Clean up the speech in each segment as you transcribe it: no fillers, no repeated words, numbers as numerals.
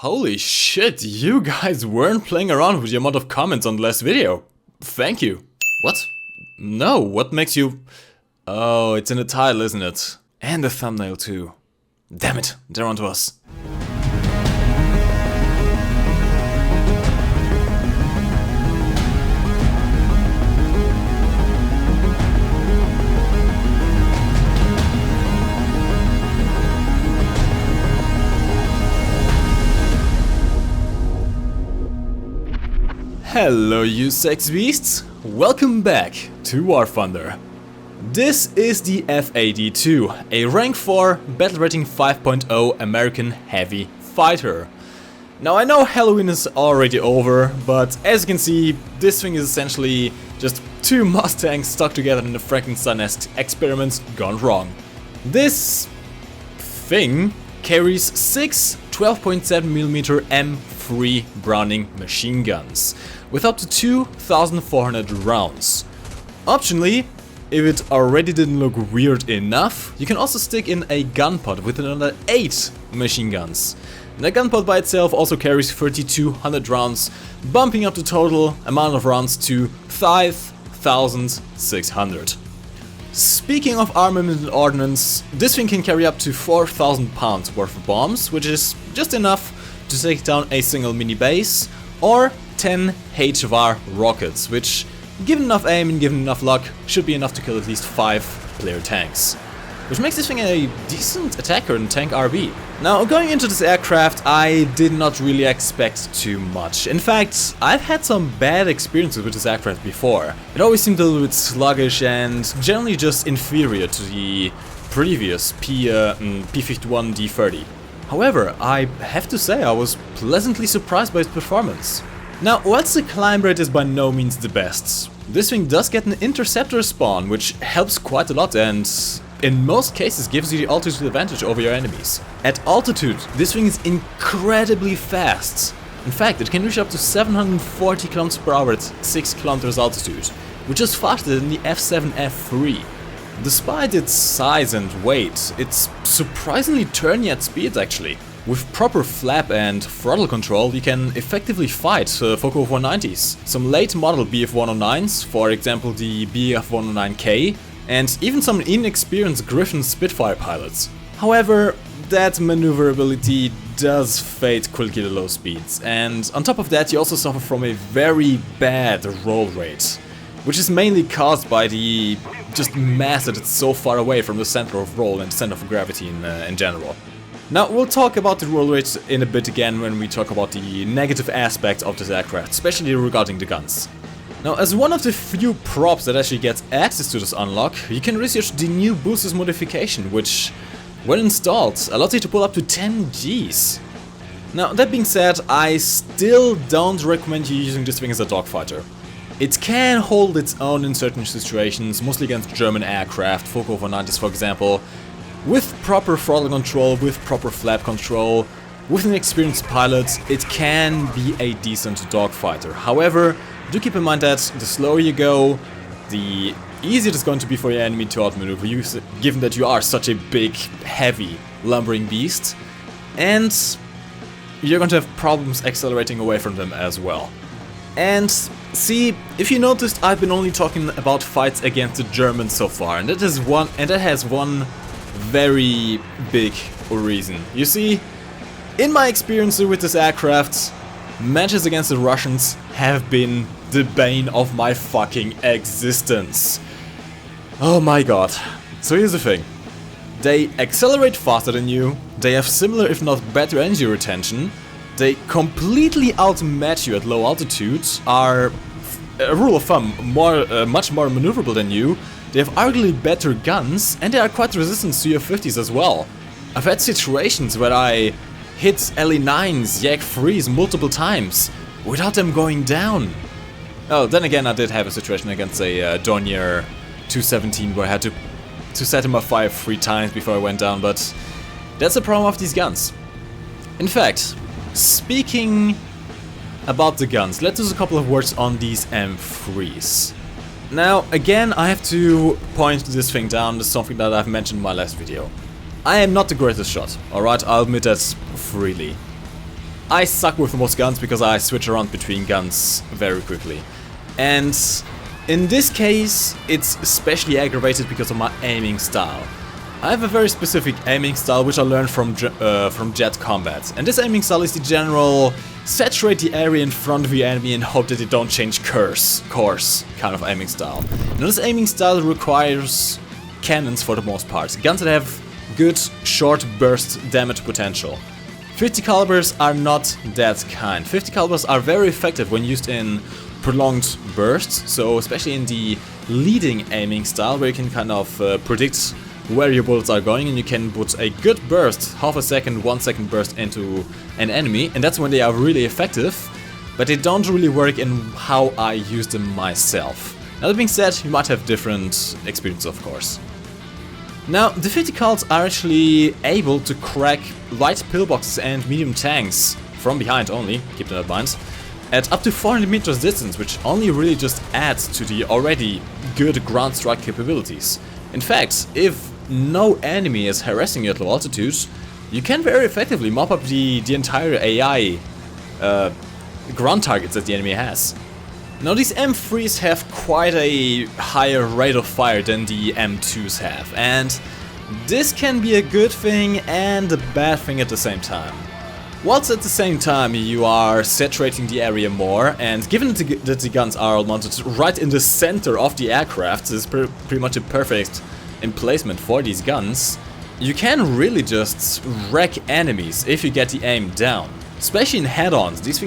Holy shit, you guys weren't playing around with the amount of comments on the last video. Thank you. What? No, what makes you... Oh, it's in the title, isn't it? And the thumbnail too. Damn it, they're onto us. Hello you sex beasts, welcome back to War Thunder. This is the F-82, a rank 4 battle rating 5.0 American heavy fighter. Now I know Halloween is already over, but as you can see, this thing is essentially just two Mustangs stuck together in a Frankenstein-esque experiment gone wrong. This thing carries 6 12.7mm M3 Browning machine guns with up to 2,400 rounds. Optionally, if it already didn't look weird enough, you can also stick in a gunpod with another 8 machine guns. And the gunpod by itself also carries 3,200 rounds, bumping up the total amount of rounds to 5,600. Speaking of armament and ordnance, this thing can carry up to 4,000 pounds worth of bombs, which is just enough to take down a single mini base, or 10 HVAR rockets, which, given enough aim and given enough luck, should be enough to kill at least 5 player tanks. Which makes this thing a decent attacker and tank RB. Now, going into this aircraft, I did not really expect too much. In fact, I've had some bad experiences with this aircraft before. It always seemed a little bit sluggish and generally just inferior to the previous P-51 D30. However, I have to say I was pleasantly surprised by its performance. Now, whilst the climb rate is by no means the best, this thing does get an interceptor spawn, which helps quite a lot and in most cases gives you the altitude advantage over your enemies. At altitude, this thing is incredibly fast. In fact, it can reach up to 740 km per hour at 6 km altitude, which is faster than the F7F3. Despite its size and weight, it's surprisingly turny at speed actually. With proper flap and throttle control, you can effectively fight Fokker 190s, some late model BF-109s, for example the BF-109K, and even some inexperienced Griffin Spitfire pilots. However, that maneuverability does fade quickly at low speeds, and on top of that you also suffer from a very bad roll rate, which is mainly caused by the just mass that it's so far away from the center of roll and center of gravity in general. Now, we'll talk about the roll rates in a bit again when we talk about the negative aspects of this aircraft, especially regarding the guns. Now, as one of the few props that actually gets access to this unlock, you can research the new boosters modification, which, when installed, allows you to pull up to 10 Gs. Now, that being said, I still don't recommend you using this thing as a dogfighter. It can hold its own in certain situations, mostly against German aircraft, Fokker 190s for example. With proper throttle control, with proper flap control, with an experienced pilot, it can be a decent dogfighter. However, do keep in mind that the slower you go, the easier it is going to be for your enemy to outmaneuver you, given that you are such a big, heavy, lumbering beast, and you're going to have problems accelerating away from them as well. And see, if you noticed, I've been only talking about fights against the Germans so far, and that has one very big reason. You see, in my experience with this aircraft, matches against the Russians have been the bane of my fucking existence. Oh my god. So here's the thing. They accelerate faster than you, they have similar if not better energy retention, they completely outmatch you at low altitudes, are, a rule of thumb, much more maneuverable than you. They have arguably better guns, and they are quite resistant to your 50s as well. I've had situations where I hit LE9s, Yak 3s multiple times, without them going down. Oh, then again I did have a situation against a Dornier 217 where I had to set him afire 3 times before I went down, but that's the problem of these guns. In fact, speaking about the guns, let's use a couple of words on these M3s. Now, again, I have to point this thing down, this is something that I've mentioned in my last video. I am not the greatest shot, alright, I'll admit that freely. I suck with most guns because I switch around between guns very quickly. And in this case, it's especially aggravated because of my aiming style. I have a very specific aiming style which I learned from Jet Combat. And this aiming style is the general saturate the area in front of the enemy and hope that they don't change course kind of aiming style. Now this aiming style requires cannons for the most part. Guns that have good short burst damage potential. 50 calibers are not that kind. 50 calibers are very effective when used in prolonged bursts, so especially in the leading aiming style where you can kind of predict where your bullets are going and you can put a good burst, half a second, 1 second burst into an enemy, and that's when they are really effective, but they don't really work in how I use them myself. Now that being said, you might have different experience of course. Now, the 50 cals are actually able to crack light pillboxes and medium tanks from behind only, keep that in mind, at up to 400 meters distance, which only really just adds to the already good ground strike capabilities. In fact, if no enemy is harassing you at low altitudes, you can very effectively mop up the entire AI ground targets that the enemy has. Now these M3s have quite a higher rate of fire than the M2s have, and this can be a good thing and a bad thing at the same time. Whilst at the same time you are saturating the area more, and given that the guns are all mounted right in the center of the aircraft, this is pretty much a perfect emplacement for these guns, you can really just wreck enemies if you get the aim down. Especially in head-ons, these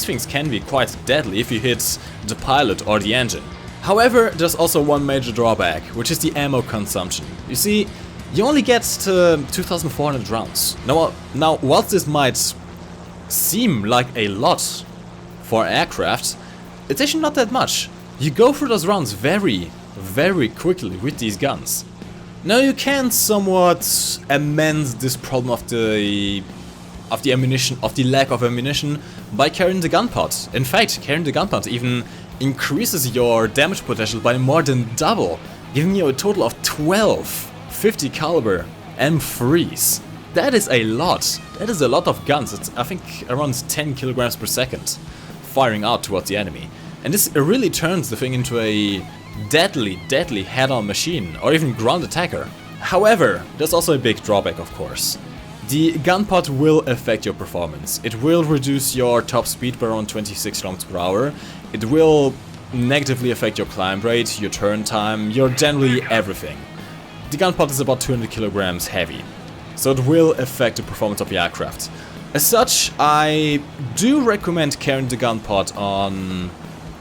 things can be quite deadly if you hit the pilot or the engine. However, there's also one major drawback, which is the ammo consumption. You see, you only get to 2,400 rounds. Now, whilst this might seem like a lot for aircraft, it's actually not that much. You go through those rounds very, very quickly with these guns. Now you can somewhat amend this problem of the lack of ammunition by carrying the gunpod. In fact, carrying the gunpod even increases your damage potential by more than double, giving you a total of 12 50 caliber M3s. That is a lot. That is a lot of guns. It's, I think, around 10 kilograms per second firing out towards the enemy. And this really turns the thing into a deadly head-on machine, or even ground attacker. However, there's also a big drawback, of course. The gunpod will affect your performance. It will reduce your top speed by around 26 km per hour. It will negatively affect your climb rate, your turn time, your generally everything. The gunpod is about 200 kilograms heavy, so it will affect the performance of the aircraft. As such, I do recommend carrying the gunpod on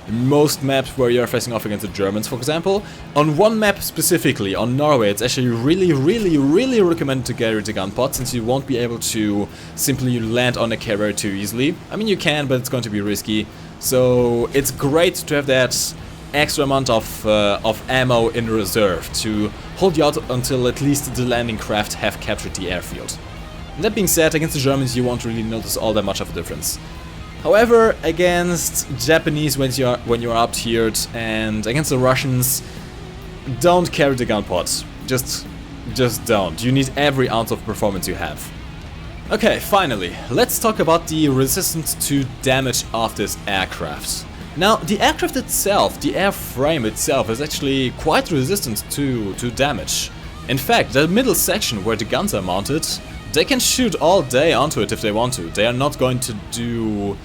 most maps where you're facing off against the Germans, for example. On one map specifically, on Norway, it's actually really recommended to carry the gunpod, since you won't be able to simply land on a carrier too easily. I mean, you can, but it's going to be risky. So it's great to have that extra amount of ammo in reserve to hold you out until at least the landing craft have captured the airfield. That being said, against the Germans you won't really notice all that much of a difference. However, against Japanese when you are up tiered, and against the Russians, don't carry the gunpod. Just don't. You need every ounce of performance you have. Okay, finally, let's talk about the resistance to damage of this aircraft. Now, the aircraft itself, the airframe itself, is actually quite resistant to damage. In fact, the middle section where the guns are mounted, they can shoot all day onto it if they want to. They are not going to do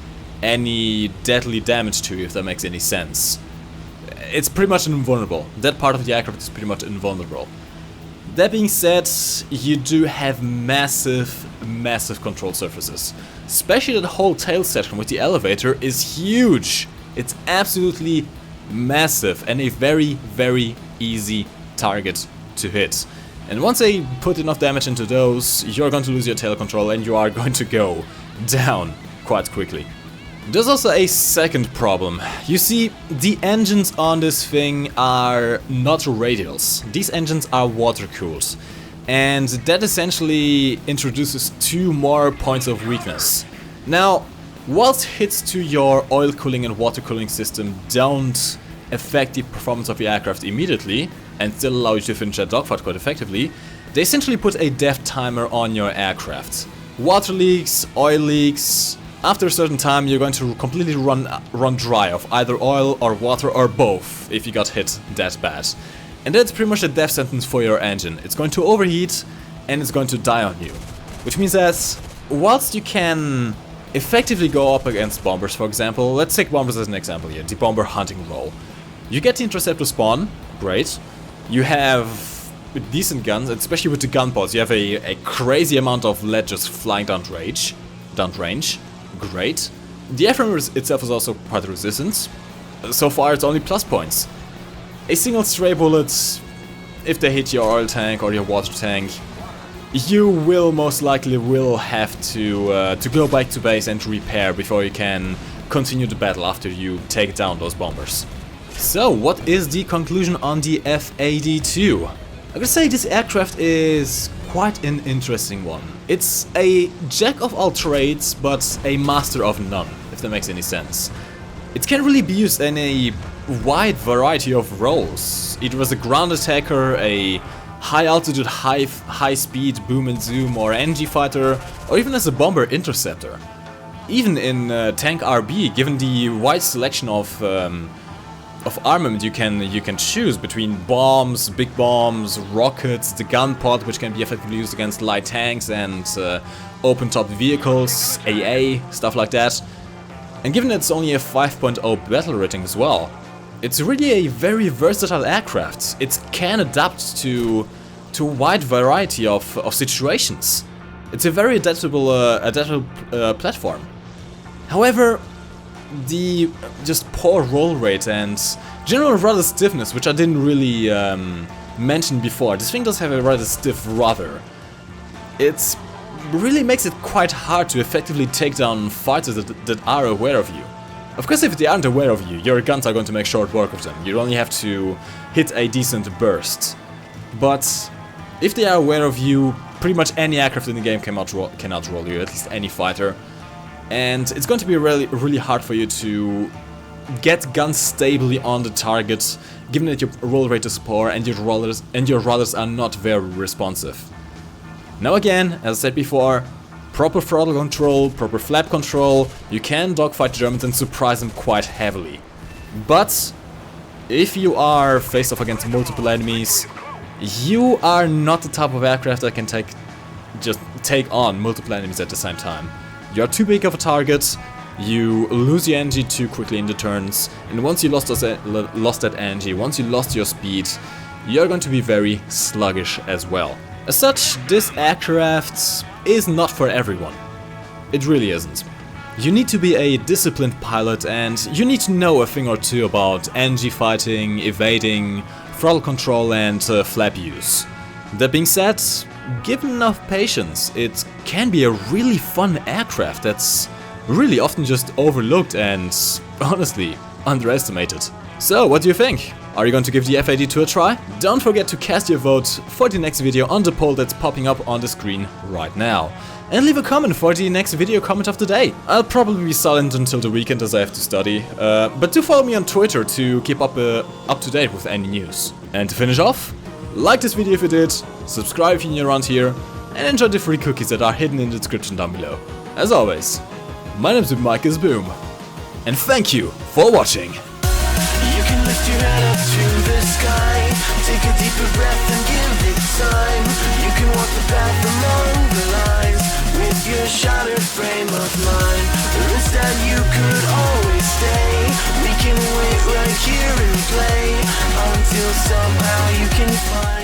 any deadly damage to you, if that makes any sense. It's pretty much invulnerable. That part of the aircraft is pretty much invulnerable. That being said, you do have massive control surfaces. Especially the whole tail section with the elevator is huge. It's absolutely massive and a very easy target to hit. And once they put enough damage into those, you're going to lose your tail control and you are going to go down quite quickly. There's also a second problem. You see, the engines on this thing are not radials. These engines are water-cooled. And that essentially introduces 2 more points of weakness. Now, whilst hits to your oil cooling and water cooling system don't affect the performance of your aircraft immediately, and still allow you to finish that dogfight quite effectively, they essentially put a death timer on your aircraft. Water leaks, oil leaks, After a certain time, you're going to completely run dry of either oil or water or both if you got hit that bad. And that's pretty much a death sentence for your engine. It's going to overheat and it's going to die on you. Which means that whilst you can effectively go up against bombers, for example, let's take bombers as an example here, the bomber hunting role. You get the interceptor spawn, great. You have decent guns, especially with the gunpods. You have a crazy amount of lead just flying down range, great. The airframe itself is also quite resistant. So far it's only plus points. A single stray bullet, if they hit your oil tank or your water tank, you will most likely have to go back to base and repair before you can continue the battle after you take down those bombers. So, what is the conclusion on the F-82? I gotta say this aircraft is quite an interesting one. It's a jack of all trades, but a master of none, if that makes any sense. It can really be used in a wide variety of roles, either as a ground attacker, a high altitude, high speed boom and zoom or NG fighter, or even as a bomber interceptor. Even in tank RB, given the wide selection of armament you can choose between bombs, big bombs, rockets, the gunpod, which can be effectively used against light tanks and open top vehicles, AA, stuff like that. And given it's only a 5.0 battle rating as well, it's really a very versatile aircraft. It can adapt to a wide variety of situations. It's a very adaptable platform. However, the just poor roll rate and general rudder stiffness, which I didn't really mention before, this thing does have a rather stiff rudder. It really makes it quite hard to effectively take down fighters that are aware of you. Of course, if they aren't aware of you, your guns are going to make short work of them. You only have to hit a decent burst. But if they are aware of you, pretty much any aircraft in the game can outroll you, at least any fighter. And it's going to be really hard for you to get guns stably on the target, given that your roll rate is poor and your rudders are not very responsive. Now again, as I said before, proper throttle control, proper flap control, you can dogfight Germans and surprise them quite heavily. But if you are faced off against multiple enemies, you are not the type of aircraft that can take on multiple enemies at the same time. You are too big of a target, you lose your energy too quickly in the turns, and once you lost that energy, once you lost your speed, you're going to be very sluggish as well. As such, this aircraft is not for everyone. It really isn't. You need to be a disciplined pilot and you need to know a thing or two about NG fighting, evading, throttle control and flap use. That being said, given enough patience, it can be a really fun aircraft that's really often just overlooked and, honestly, underestimated. So, what do you think? Are you going to give the F-82 a try? Don't forget to cast your vote for the next video on the poll that's popping up on the screen right now. And leave a comment for the next video comment of the day. I'll probably be silent until the weekend as I have to study, but do follow me on Twitter to keep up to date with any news. And to finish off, like this video if you did, subscribe if you're new around here, and enjoy the free cookies that are hidden in the description down below. As always, my name's MikeGoesBoom, and thank you for watching. You can lift your head up to the sky, take a deeper breath and give it time. You can walk the path among the lines with your shattered frame of mind. Or instead you could always stay. We can wait right here and play until somehow you can find